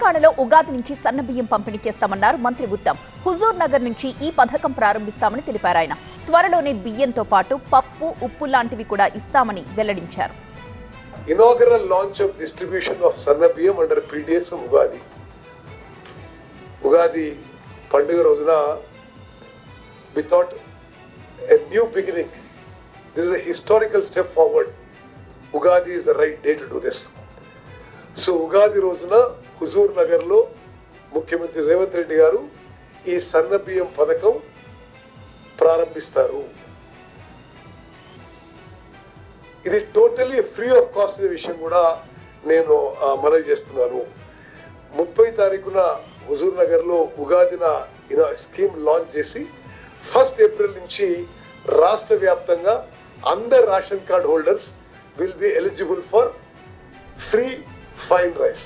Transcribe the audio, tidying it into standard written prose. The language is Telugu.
తెలంగాణలో ఉగాది నుంచి సన్నబియ్యం పంపిణీ చేస్తామన్నారు మంత్రి ఉత్తమ్. హుజూర్ నగర్ నుంచి ఈ పథకం ప్రారంభిస్తామని తెలిపారు ఆయన. త్వరలోనే బియ్యంతో పాటు పప్పు, ఉప్పు లాంటివి కూడా ఇస్తామని వెల్లడించారు. Inaugural launch of distribution of సన్నబియ్యం అండర్ PDS ఉగాది. ఉగాది పండుగ రోజున we thought a new beginning. This is a historical step forward. Ugadi is the right day to do this. So Ugadi రోజున హుజూర్ నగర్లో ముఖ్యమంత్రి రేవంత్ రెడ్డి గారు ఈ సన్నబియ్యం పథకం ప్రారంభిస్తారు. ఇది టోటలీ ఫ్రీ ఆఫ్ కాస్ట్ అనే విషయం కూడా నేను మనవి చేస్తున్నాను. 30 తారీఖున హుజూర్ నగర్లో ఉగాదిన స్కీమ్ లాంచ్ చేసి 1 ఏప్రిల్ నుంచి రాష్ట్ర వ్యాప్తంగా అందరు ration card holders will be eligible for free fine rice.